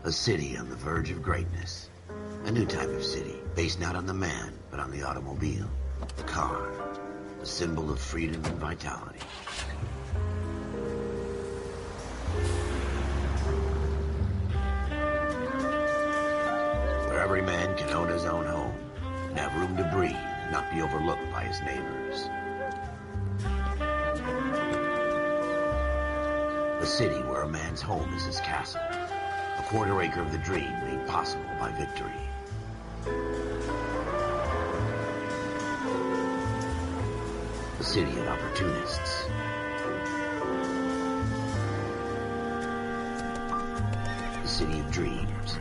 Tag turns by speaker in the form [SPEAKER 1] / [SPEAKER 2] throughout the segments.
[SPEAKER 1] A city on the verge of greatness. A new type of city, based not on the man, but on the automobile. The car. A symbol of freedom and vitality. Where every man can own his own home, and have room to breathe, and not be overlooked by his neighbors. A city where a man's home is his castle. A quarter acre of the dream made possible by victory. A city of opportunists. A city of dreams,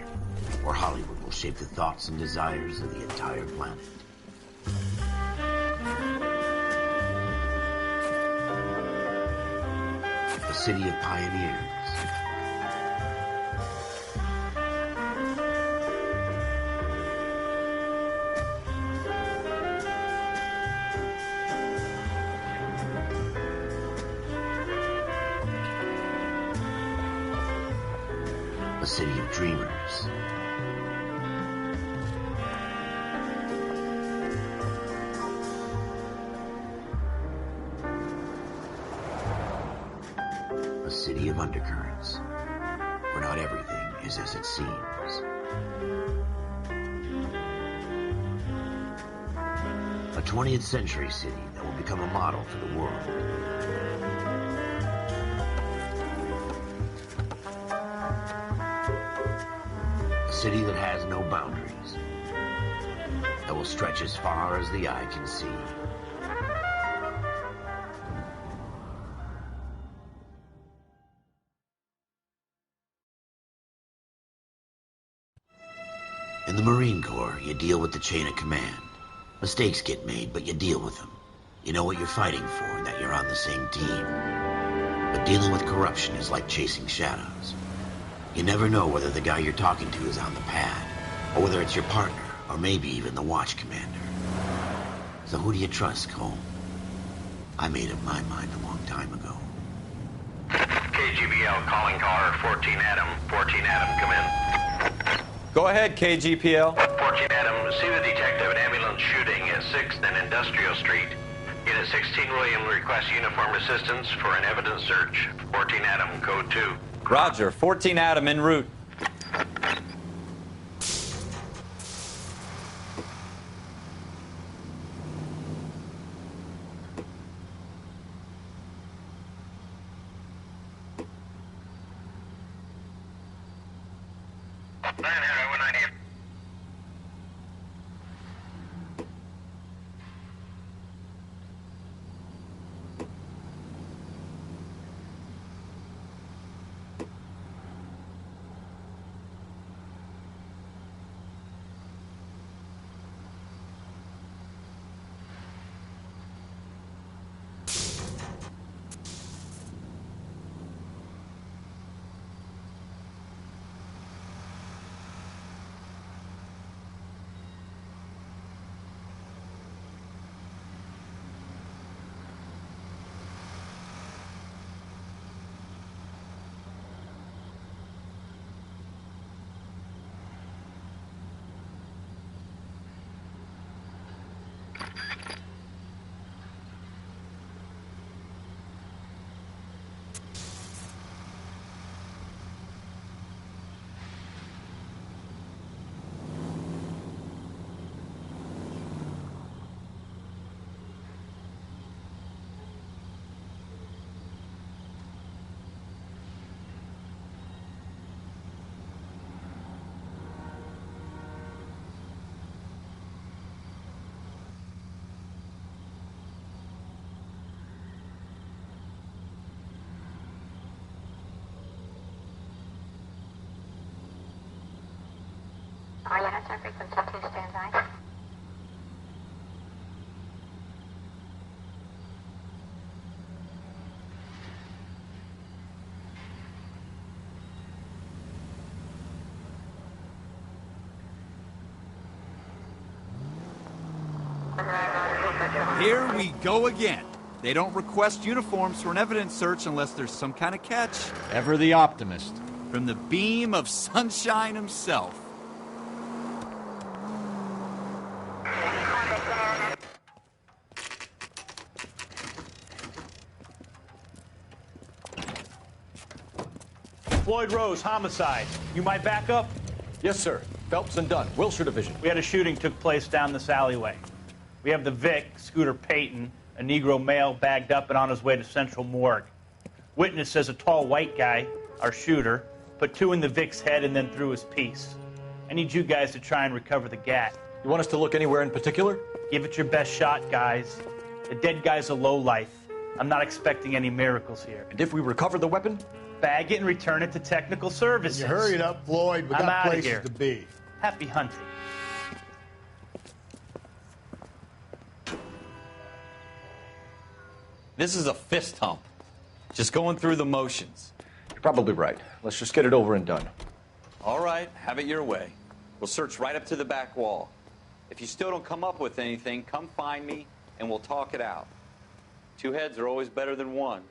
[SPEAKER 1] where Hollywood will shape the thoughts and desires of the entire planet. A city of pioneers. A city of dreamers. A city of undercurrents, where not everything is as it seems. A 20th century city that will become a model for the world. A city that has no boundaries, that will stretch as far as the eye can see. In the Marine Corps, you deal with the chain of command. Mistakes get made, but you deal with them. You know what you're fighting for and that you're on the same team. But dealing with corruption is like chasing shadows. You never know whether the guy you're talking to is on the pad, or whether it's your partner, or maybe even the watch commander. So who do you trust, Cole? I made up my mind a long time ago.
[SPEAKER 2] KGBL calling caller 14 Adam. 14 Adam, come in.
[SPEAKER 3] Go ahead, KGPL.
[SPEAKER 2] 14 Adam, see the detective, an ambulance shooting at 6th and Industrial Street. Unit 16 William requests uniform assistance for an evidence search. 14 Adam, code 2.
[SPEAKER 3] Roger, 14 Adam en route.
[SPEAKER 4] Frequency 2, stand by.
[SPEAKER 5] Here we go again. They don't request uniforms for an evidence search unless there's some kind of catch.
[SPEAKER 6] Ever the optimist.
[SPEAKER 5] from the beam of sunshine himself.
[SPEAKER 4] Floyd Rose, homicide. You might back up?
[SPEAKER 6] Yes, sir. Phelps and Dunn, Wilshire Division.
[SPEAKER 4] We had a shooting took place down this alleyway. We have the Vic, Scooter Payton, a Negro male bagged up and on his way to Central Morgue. Witness says a tall white guy, our shooter, put two in the Vic's head and then threw his piece. I need you guys to try and recover the gat.
[SPEAKER 6] You want us to look anywhere in particular?
[SPEAKER 4] Give it your best shot, guys. The dead guy's a lowlife. I'm not expecting any miracles here.
[SPEAKER 6] And if we recover the weapon?
[SPEAKER 4] Bag it and return it to technical services.
[SPEAKER 7] You hurry it up, Floyd. We
[SPEAKER 4] I'm
[SPEAKER 7] got
[SPEAKER 4] outta
[SPEAKER 7] places
[SPEAKER 4] here.
[SPEAKER 7] to be.
[SPEAKER 4] Happy hunting.
[SPEAKER 3] This is a fist hump. Just going through the motions.
[SPEAKER 6] You're probably right. Let's just get it over and done.
[SPEAKER 3] All right, have it your way. We'll search right up to the back wall. If you still don't come up with anything, come find me and we'll talk it out. Two heads are always better than one.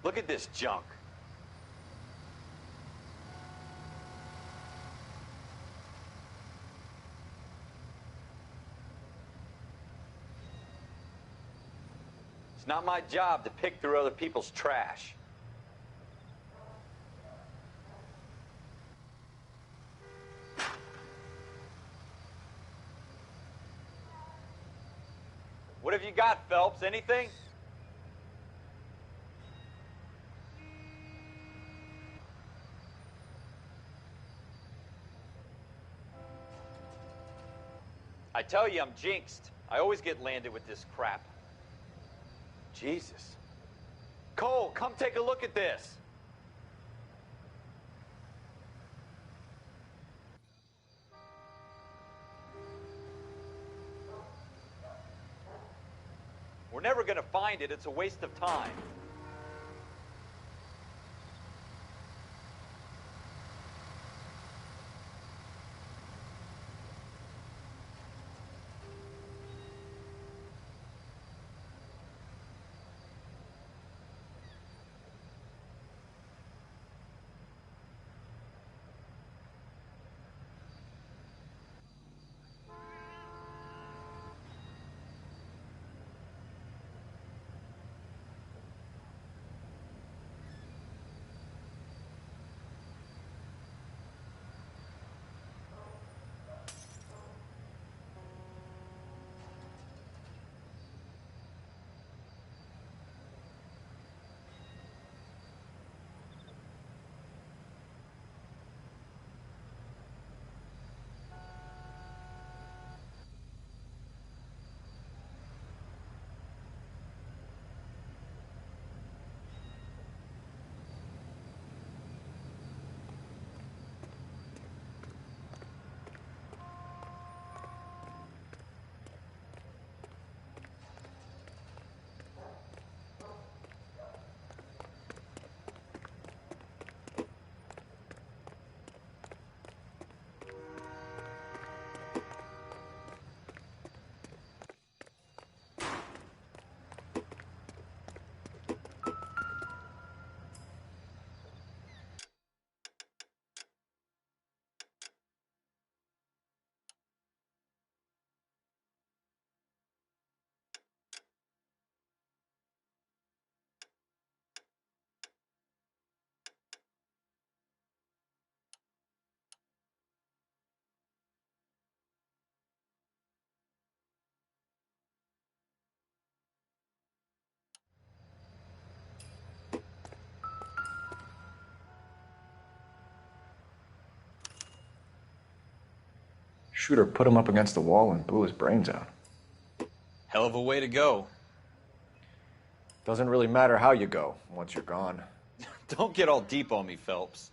[SPEAKER 3] Look at this junk. It's not my job to pick through other people's trash. What have you got, Phelps? Anything? I tell you, I'm jinxed. I always get landed with this crap. Jesus. Cole, come take a look at this. We're never going to find it. It's a waste of time.
[SPEAKER 6] Shooter put him up against the wall and blew his brains out.
[SPEAKER 3] Hell of a way to go.
[SPEAKER 6] Doesn't really matter how you go once you're gone.
[SPEAKER 3] Don't get all deep on me, Phelps.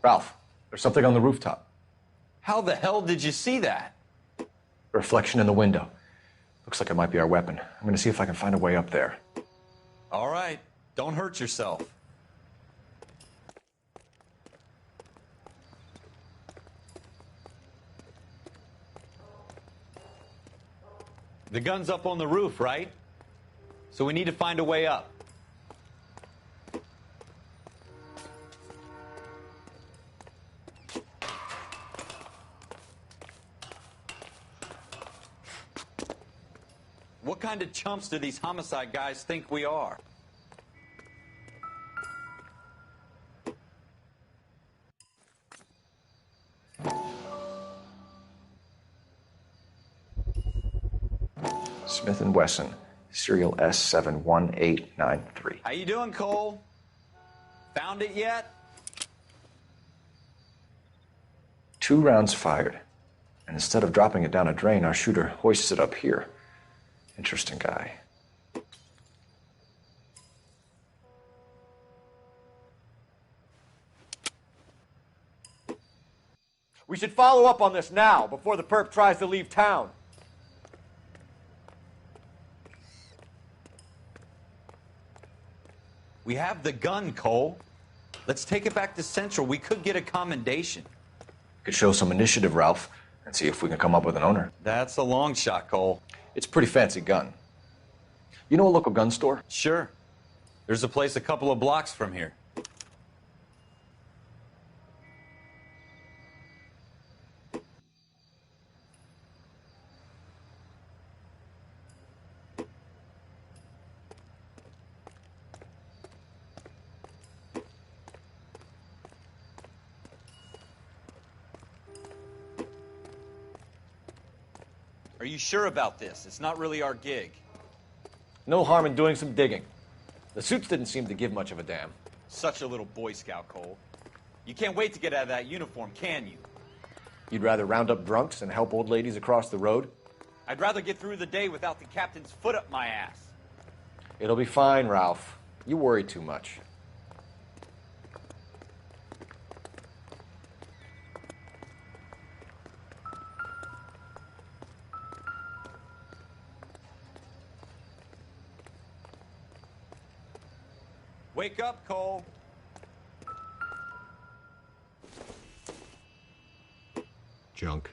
[SPEAKER 6] Ralph, there's something on the rooftop.
[SPEAKER 3] How the hell did you see that?
[SPEAKER 6] A reflection in the window. Looks like it might be our weapon. I'm going to see if I can find a way up there.
[SPEAKER 3] All right, don't hurt yourself. The gun's up on the roof, right? So we need to find a way up. What kind of chumps do these homicide guys think we are?
[SPEAKER 6] Smith & Wesson, serial S71893.
[SPEAKER 3] How you doing, Cole? Found it yet?
[SPEAKER 6] 2 rounds fired. And instead of dropping it down a drain, our shooter hoists it up here. Interesting guy.
[SPEAKER 7] We should follow up on this now, before the perp tries to leave town.
[SPEAKER 3] We have the gun, Cole. Let's take it back to Central. We could get a commendation.
[SPEAKER 6] Could show some initiative, Ralph, and see if we can come up with an owner.
[SPEAKER 3] That's a long shot, Cole.
[SPEAKER 6] It's a pretty fancy gun. You know a local gun store?
[SPEAKER 3] Sure. There's a place a couple of blocks from here. Are you sure about this? It's not really our gig.
[SPEAKER 6] No harm in doing some digging. The suits didn't seem to give much of a damn.
[SPEAKER 3] Such a little Boy Scout, Cole. You can't wait to get out of that uniform, can you?
[SPEAKER 6] You'd rather round up drunks and help old ladies across the road?
[SPEAKER 3] I'd rather get through the day without the captain's foot up my ass.
[SPEAKER 6] It'll be fine, Ralph. You worry too much.
[SPEAKER 3] Wake up, Cole.
[SPEAKER 6] Junk.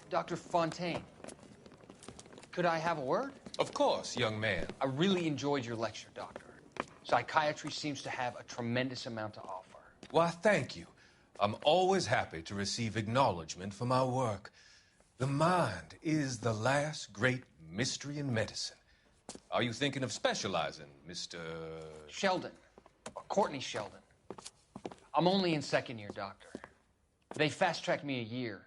[SPEAKER 8] Dr. Fontaine, could I have a word?
[SPEAKER 9] Of course, young man.
[SPEAKER 8] I really enjoyed your lecture, Doctor. Psychiatry seems to have a tremendous amount to offer.
[SPEAKER 9] Why, thank you. I'm always happy to receive acknowledgement for my work. The mind is the last great mystery in medicine. Are you thinking of specializing, Mr.
[SPEAKER 8] Sheldon, or Courtney Sheldon. I'm only in second year, Doctor. They fast-tracked me a year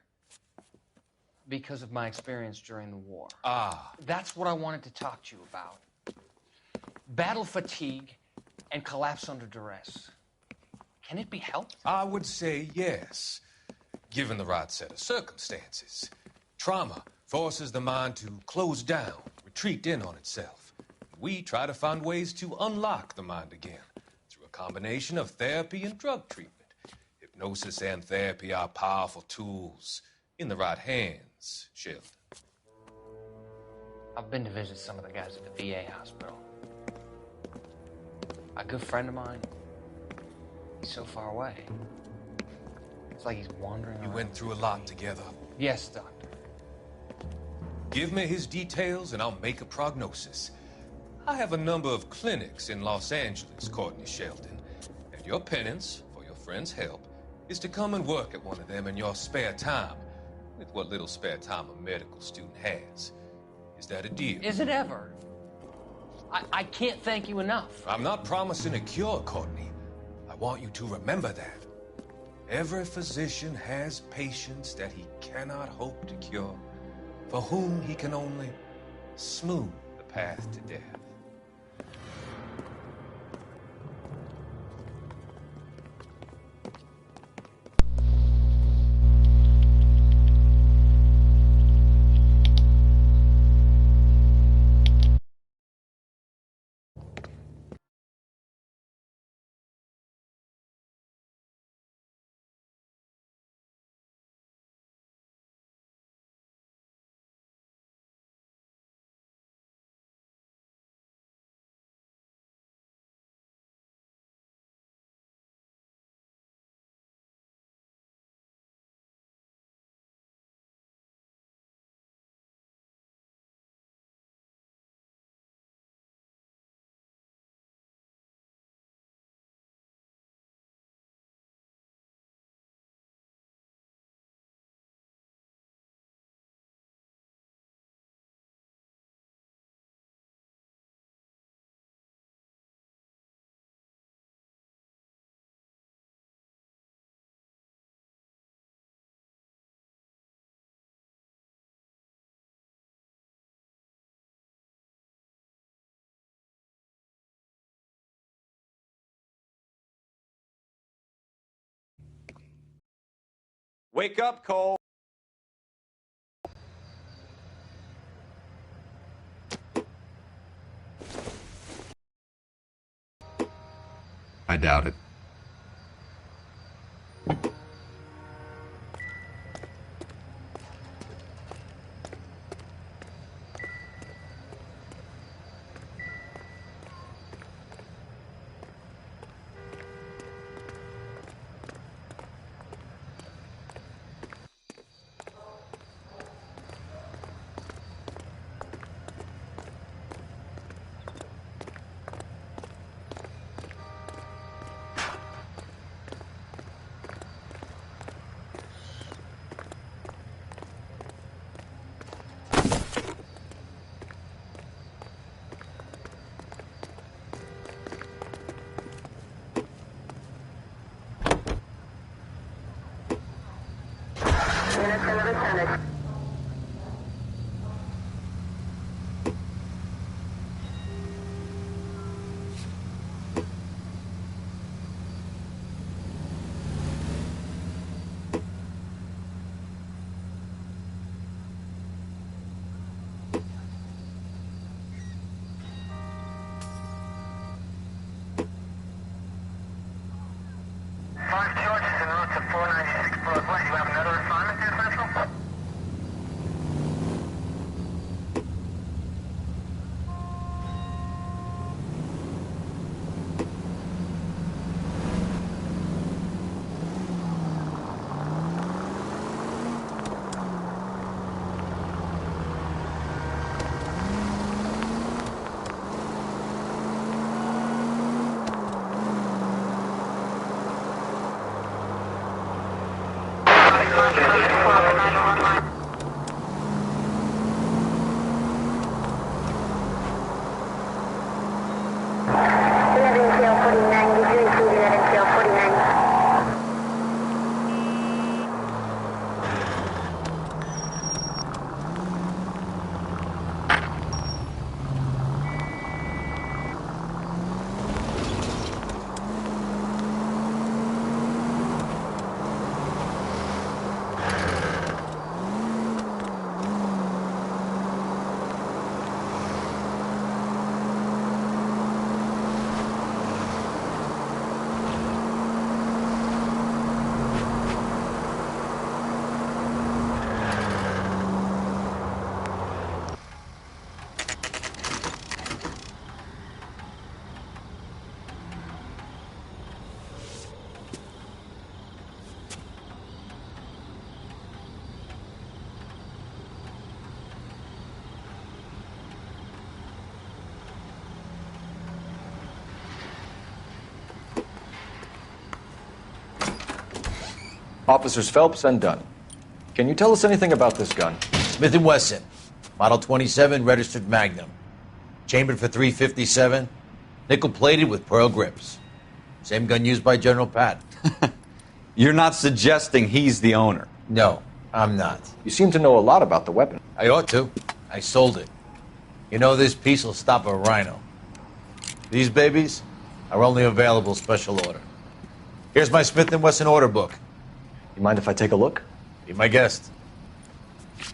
[SPEAKER 8] because of my experience during the war.
[SPEAKER 9] Ah.
[SPEAKER 8] That's what I wanted to talk to you about. Battle fatigue and collapse under duress. Can it be helped?
[SPEAKER 9] I would say yes, given the right set of circumstances. Trauma forces the mind to close down, retreat in on itself. We try to find ways to unlock the mind again through a combination of therapy and drug treatment. Hypnosis and therapy are powerful tools in the right hands, Sheldon.
[SPEAKER 8] I've been to visit some of the guys at the VA hospital. A good friend of mine, he's so far away. It's like he's wandering around.
[SPEAKER 9] You went through a lot together.
[SPEAKER 8] Yes, Doctor.
[SPEAKER 9] Give me his details and I'll make a prognosis. I have a number of clinics in Los Angeles, Courtney Sheldon, and your penance for your friend's help is to come and work at one of them in your spare time, with what little spare time a medical student has. Is that a deal?
[SPEAKER 8] Is it ever? I can't thank you enough.
[SPEAKER 9] I'm not promising a cure, Courtney. I want you to remember that. Every physician has patients that he cannot hope to cure, for whom he can only smooth the path to death.
[SPEAKER 3] Wake up, Cole.
[SPEAKER 6] I doubt it. Officers Phelps and Dunn. Can you tell us anything about this gun?
[SPEAKER 10] Smith & Wesson, Model 27, registered Magnum. Chambered for .357, nickel-plated with pearl grips. Same gun used by General Pat.
[SPEAKER 3] You're not suggesting he's the owner?
[SPEAKER 10] No, I'm not.
[SPEAKER 6] You seem to know a lot about the weapon.
[SPEAKER 10] I ought to. I sold it. You know, this piece will stop a rhino. These babies are only available special order. Here's my Smith & Wesson order book.
[SPEAKER 6] You mind if I take a look?
[SPEAKER 10] Be my guest.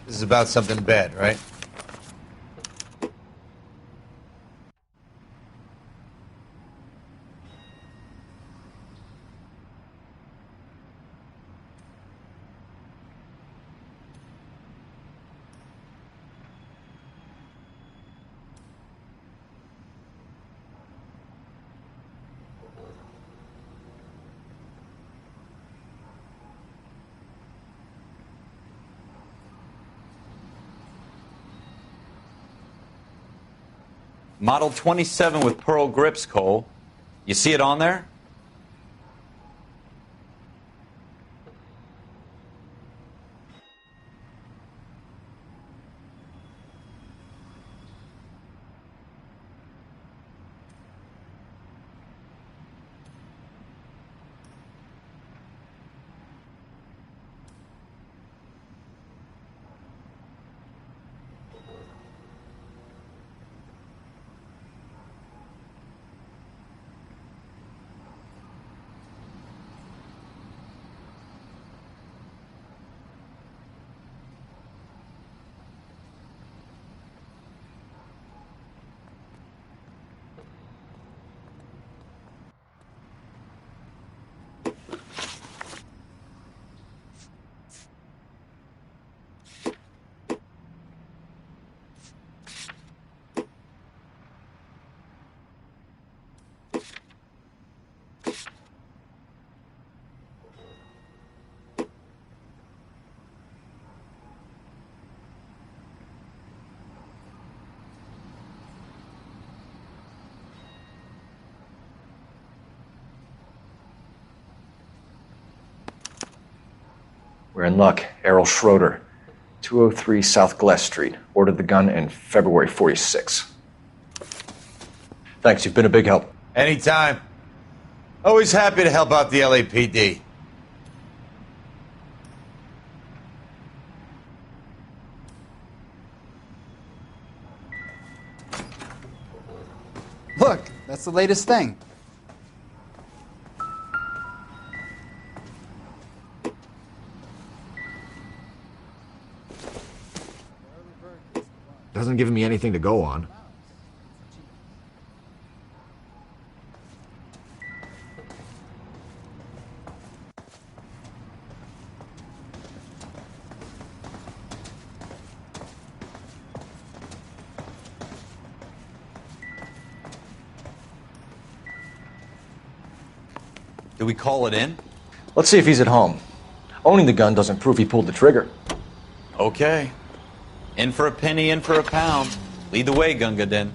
[SPEAKER 10] This is about something bad, right?
[SPEAKER 3] Model 27 with pearl grips, Cole. You see it on there?
[SPEAKER 6] We're in luck. Errol Schroeder, 203 South Glass Street. Ordered the gun in February 46. Thanks, you've been a big help.
[SPEAKER 10] Anytime. Always happy to help out the LAPD.
[SPEAKER 11] Look, that's the latest thing.
[SPEAKER 7] Doesn't give me anything to go on.
[SPEAKER 3] Do we call it in?
[SPEAKER 6] Let's see if he's at home. Owning the gun doesn't prove he pulled the trigger.
[SPEAKER 3] Okay. In for a penny, in for a pound. Lead the way, Gunga Din.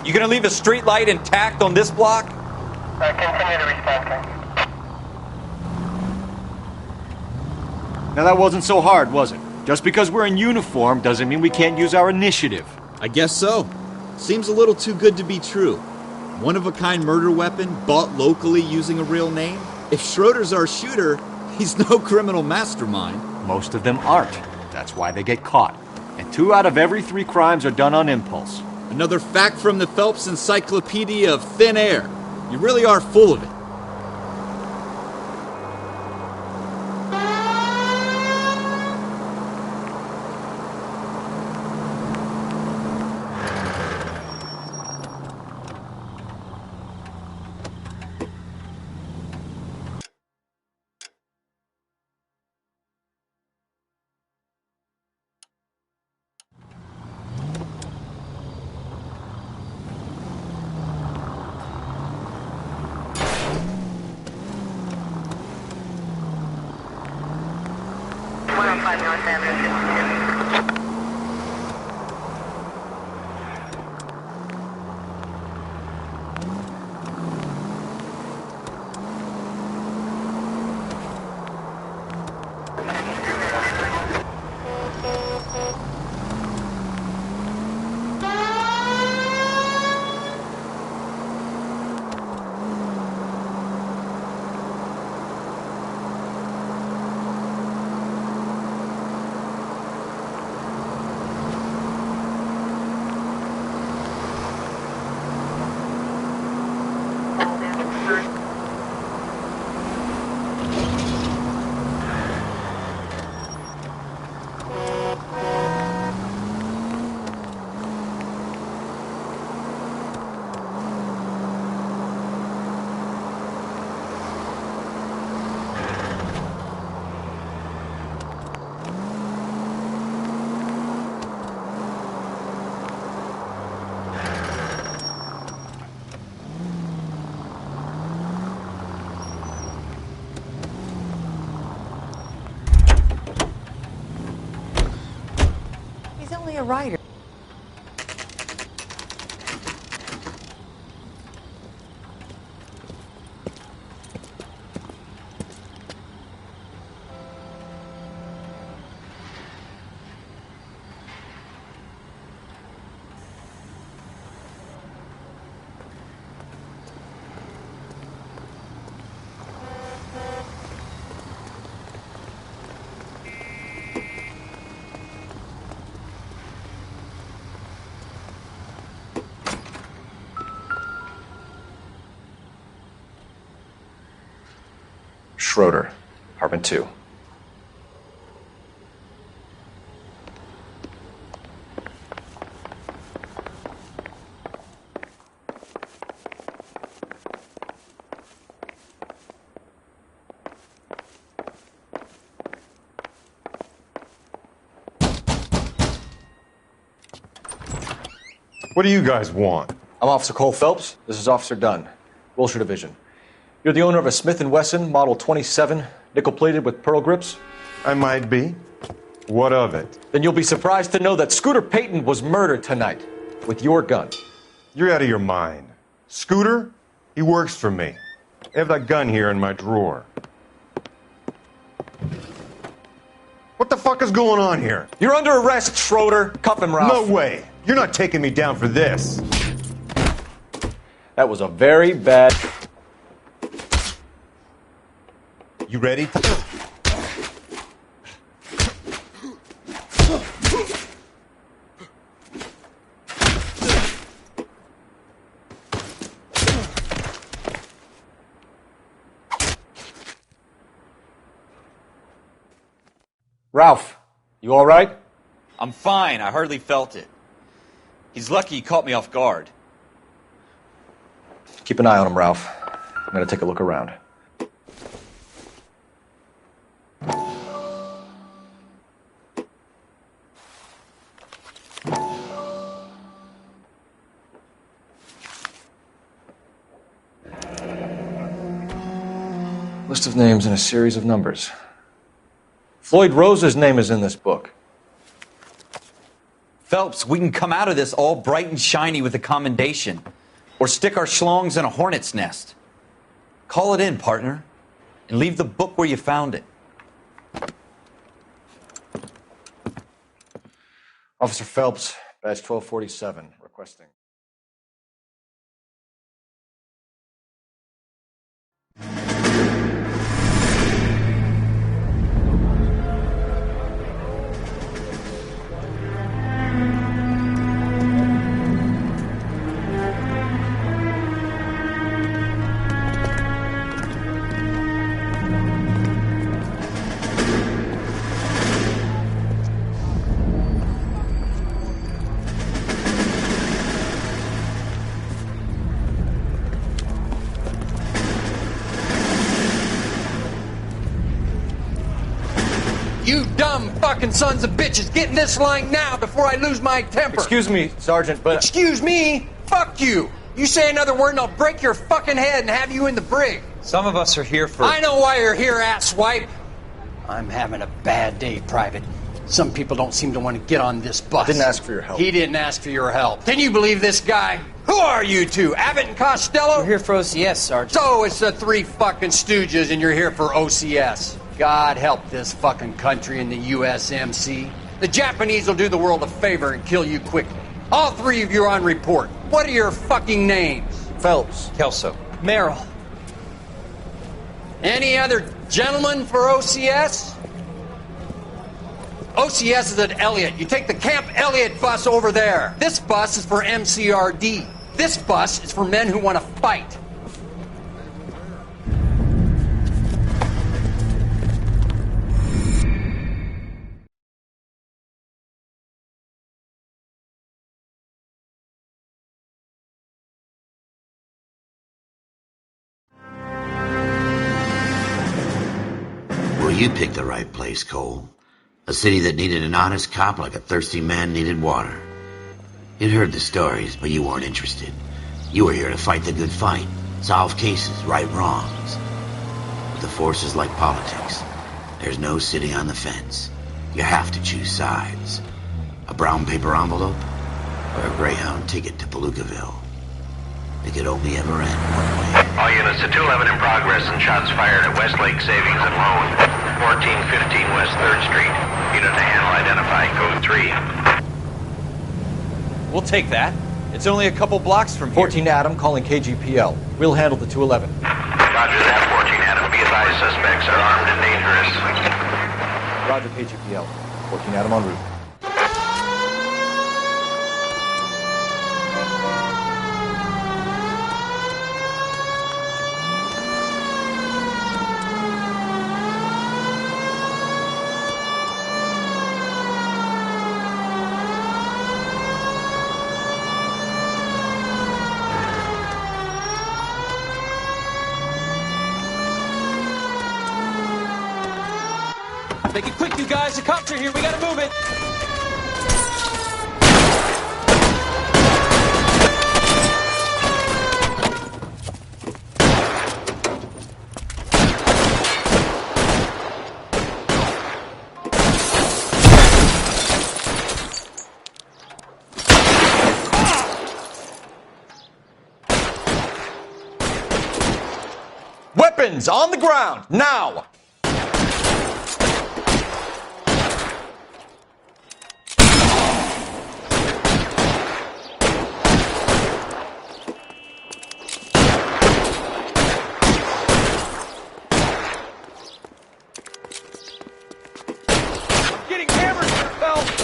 [SPEAKER 3] You gonna leave a street light intact on this block?
[SPEAKER 2] Continue to respond.
[SPEAKER 7] Now that wasn't so hard, was it? Just because we're in uniform doesn't mean we can't use our initiative.
[SPEAKER 5] I guess so. Seems a little too good to be true. One-of-a-kind murder weapon bought locally using a real name? If Schroeder's our shooter, he's no criminal mastermind.
[SPEAKER 7] Most of them aren't. That's why they get caught. And 2 out of every 3 crimes are done on impulse.
[SPEAKER 5] Another fact from the Phelps Encyclopedia of Thin Air. You really are full of it.
[SPEAKER 12] A writer.
[SPEAKER 6] Schroeder, apartment 2.
[SPEAKER 7] What do you guys want?
[SPEAKER 6] I'm Officer Cole Phelps. This is Officer Dunn, Wilshire Division. You're the owner of a Smith & Wesson Model 27, nickel-plated with pearl grips?
[SPEAKER 7] I might be. What of it?
[SPEAKER 6] Then you'll be surprised to know that Scooter Payton was murdered tonight with your gun.
[SPEAKER 7] You're out of your mind. Scooter? He works for me. I have that gun here in my drawer. What the fuck is going on here?
[SPEAKER 6] You're under arrest, Schroeder. Cuff him, Ralph.
[SPEAKER 7] No way. You're not taking me down for this.
[SPEAKER 6] That was a very bad...
[SPEAKER 7] You ready?
[SPEAKER 6] Ralph, you all right?
[SPEAKER 3] I'm fine. I hardly felt it. He's lucky he caught me off guard.
[SPEAKER 6] Keep an eye on him, Ralph. I'm going to take a look around. List of names and a series of numbers. Floyd Rose's name is in this book.
[SPEAKER 3] Phelps, we can come out of this all bright and shiny with a commendation. Or stick our schlongs in a hornet's nest. Call it in, partner. And leave the book where you found it.
[SPEAKER 6] Officer Phelps, badge 1247, requesting.
[SPEAKER 8] You dumb fucking sons of bitches, get in this line now before I lose my temper.
[SPEAKER 6] Excuse me, Sergeant, but...
[SPEAKER 8] Excuse me? Fuck you. You say another word and I'll break your fucking head and have you in the brig.
[SPEAKER 3] Some of us are here for...
[SPEAKER 8] I know why you're here, asswipe. I'm having a bad day, Private. Some people don't seem to want to get on this bus.
[SPEAKER 6] I didn't ask for your help.
[SPEAKER 8] He didn't ask for your help. Can you believe this guy? Who are you two? Abbott and Costello?
[SPEAKER 13] We're here for OCS, Sergeant.
[SPEAKER 8] So it's the three fucking stooges and you're here for OCS. God help this fucking country and the USMC. The Japanese will do the world a favor and kill you quickly. All three of you are on report. What are your fucking names?
[SPEAKER 6] Phelps.
[SPEAKER 3] Kelso.
[SPEAKER 13] Merrill.
[SPEAKER 8] Any other gentlemen for OCS? OCS is at Elliott. You take the Camp Elliott bus over there. This bus is for MCRD. This bus is for men who want to fight.
[SPEAKER 1] Well, you picked the right place, Cole. A city that needed an honest cop like a thirsty man needed water. You'd heard the stories, but you weren't interested. You were here to fight the good fight, solve cases, right wrongs. But the force is like politics. There's no sitting on the fence. You have to choose sides. A brown paper envelope or a Greyhound ticket to Palookaville. It could only ever end one way.
[SPEAKER 2] All units to 211 in progress and shots fired at Westlake Savings and Loan, 1415 West 3rd Street. Unit to handle identify, code 3.
[SPEAKER 3] We'll take that. It's only a couple blocks from here.
[SPEAKER 6] 14 Adam calling KGPL. We'll handle the 211.
[SPEAKER 2] Roger that, 14 Adam. Be advised, suspects are armed and dangerous.
[SPEAKER 6] Roger, KGPL. 14 Adam en route.
[SPEAKER 3] Make it quick, you guys. The cops are here. We gotta move it.
[SPEAKER 7] Weapons on the ground, now!
[SPEAKER 3] Getting hammered here, Phelps.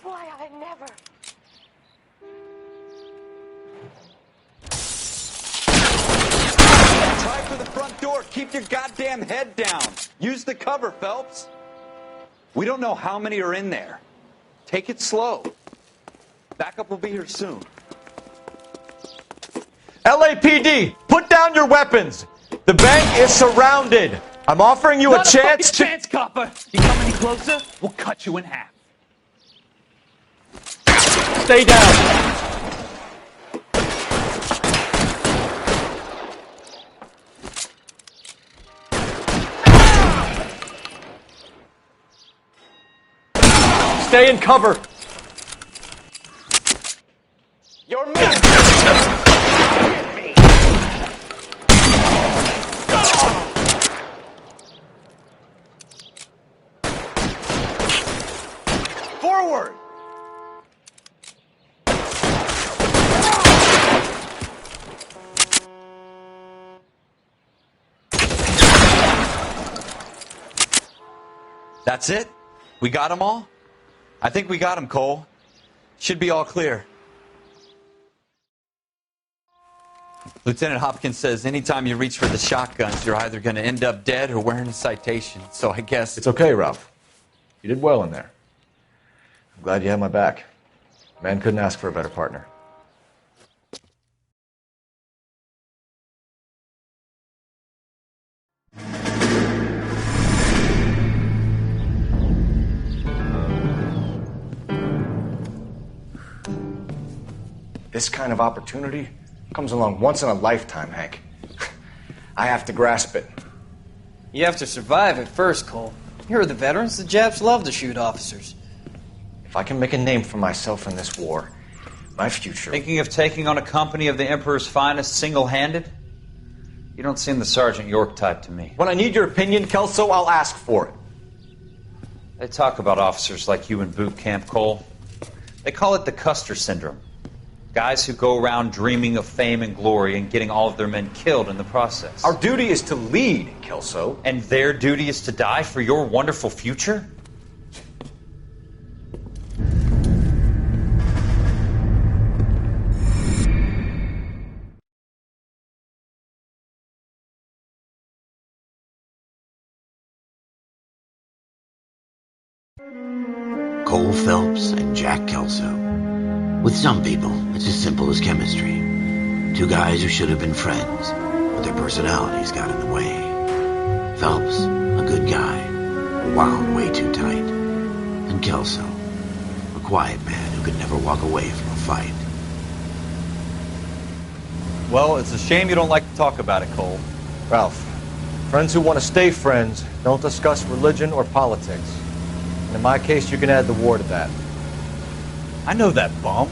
[SPEAKER 12] Why, I never.
[SPEAKER 3] Try for the front door. Keep your goddamn head down. Use the cover, Phelps. We don't know how many are in there. Take it slow. Backup will be here soon.
[SPEAKER 7] LAPD, put down your weapons. The bank is surrounded. I'm offering you
[SPEAKER 3] Not
[SPEAKER 7] a chance
[SPEAKER 3] fucking chance, copper. You come any closer, we'll cut you in half.
[SPEAKER 7] Stay down. Stay in cover.
[SPEAKER 3] Your man. Forward. That's it? We got them all? I think we got them, Cole. Should be all clear. Lieutenant Hopkins says anytime you reach for the shotguns, you're either going to end up dead or wearing a citation. So I guess...
[SPEAKER 6] It's okay, Ralph. You did well in there. I'm glad you had my back. Man couldn't ask for a better partner. This kind of opportunity comes along once in a lifetime, Hank. I have to grasp it.
[SPEAKER 13] You have to survive it first, Cole. Here are the veterans. The Japs love to shoot officers.
[SPEAKER 6] If I can make a name for myself in this war, my future...
[SPEAKER 3] Thinking of taking on a company of the Emperor's finest single-handed? You don't seem the Sergeant York type to me.
[SPEAKER 7] When I need your opinion, Kelso, I'll ask for it.
[SPEAKER 3] They talk about officers like you in boot camp, Cole. They call it the Custer syndrome. Guys who go around dreaming of fame and glory and getting all of their men killed in the process.
[SPEAKER 7] Our duty is to lead, Kelso.
[SPEAKER 3] And their duty is to die for your wonderful future?
[SPEAKER 1] Cole Phelps and Jack Kelso. With some people, it's as simple as chemistry. Two guys who should have been friends, but their personalities got in the way. Phelps, a good guy, wound way too tight. And Kelso, a quiet man who could never walk away from a fight.
[SPEAKER 3] Well, it's a shame you don't like to talk about it, Cole.
[SPEAKER 6] Ralph, friends who want to stay friends don't discuss religion or politics. And in my case, you can add the war to that.
[SPEAKER 3] I know that bum.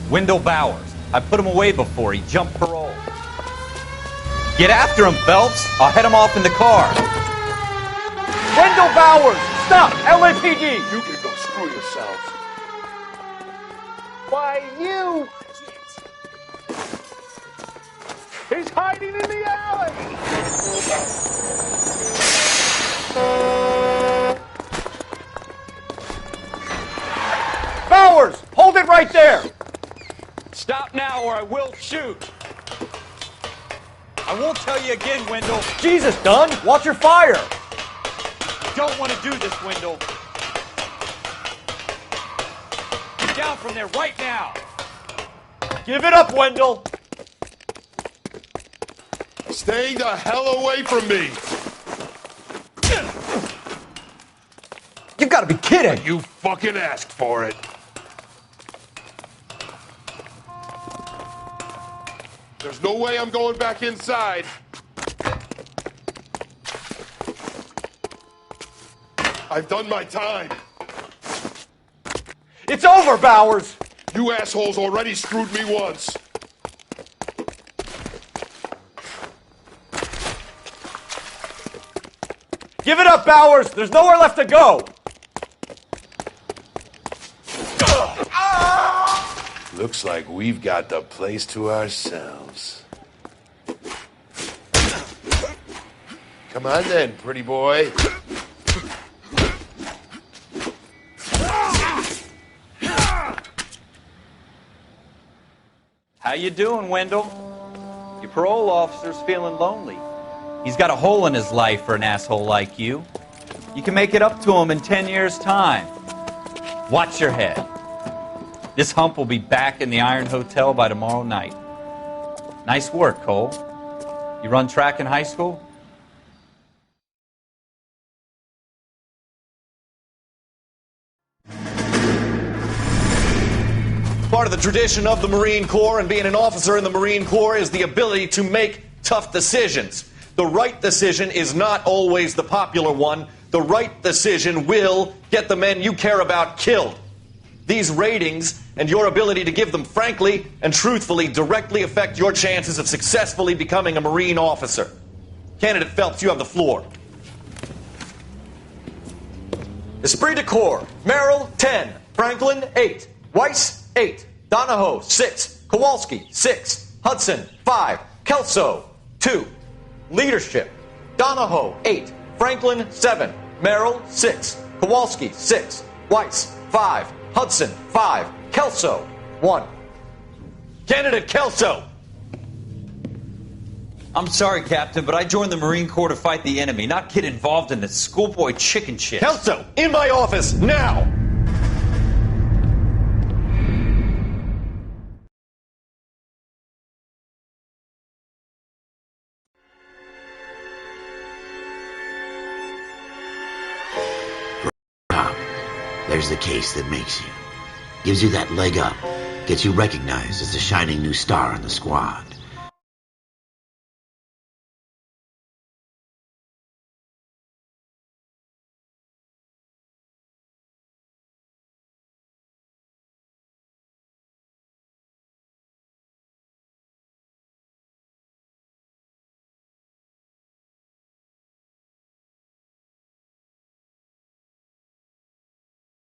[SPEAKER 3] Wendell Bowers. I put him away before he jumped parole. Get after him, Phelps. I'll head him off in the car.
[SPEAKER 7] Wendell Bowers! Stop! LAPD!
[SPEAKER 14] You can go screw yourselves.
[SPEAKER 7] Why, you... He's hiding in the alley! Bowers! Hold it right there!
[SPEAKER 3] Stop now or I will shoot. I won't tell you again, Wendell.
[SPEAKER 7] Jesus, Dunn! Watch your fire!
[SPEAKER 3] Don't want to do this, Wendell. Get down from there right now.
[SPEAKER 7] Give it up, Wendell!
[SPEAKER 14] Stay the hell away from me!
[SPEAKER 6] gotta be kidding!
[SPEAKER 14] You fucking asked for it. There's no way I'm going back inside. I've done my time.
[SPEAKER 7] It's over, Bowers!
[SPEAKER 14] You assholes already screwed me once.
[SPEAKER 7] Give it up, Bowers! There's nowhere left to go!
[SPEAKER 14] Looks like we've got the place to ourselves. Come on then, pretty boy.
[SPEAKER 3] How you doing, Wendell? Your parole officer's feeling lonely. He's got a hole in his life for an asshole like you. You can make it up to him in 10 years' time. Watch your head. This hump will be back in the Iron Hotel by tomorrow night. Nice work, Cole. You run track in high school?
[SPEAKER 15] Part of the tradition of the Marine Corps and being an officer in the Marine Corps is the ability to make tough decisions. The right decision is not always the popular one. The right decision will get the men you care about killed. These ratings and your ability to give them frankly and truthfully directly affect your chances of successfully becoming a Marine officer. Candidate Phelps, you have the floor. Esprit de Corps, Merrill, 10. Franklin, 8. Weiss, 8. Donahoe, 6. Kowalski, 6. Hudson, 5. Kelso, 2. Leadership, Donahoe, 8. Franklin, 7. Merrill, 6. Kowalski, 6. Weiss, 5. Hudson, 5. Kelso, 1. Candidate Kelso!
[SPEAKER 3] I'm sorry, Captain, but I joined the Marine Corps to fight the enemy, not get involved in this schoolboy chicken shit.
[SPEAKER 15] Kelso, in my office, now!
[SPEAKER 1] There's the case that makes you. Gives you that leg up. Gets you recognized as the shining new star in the squad.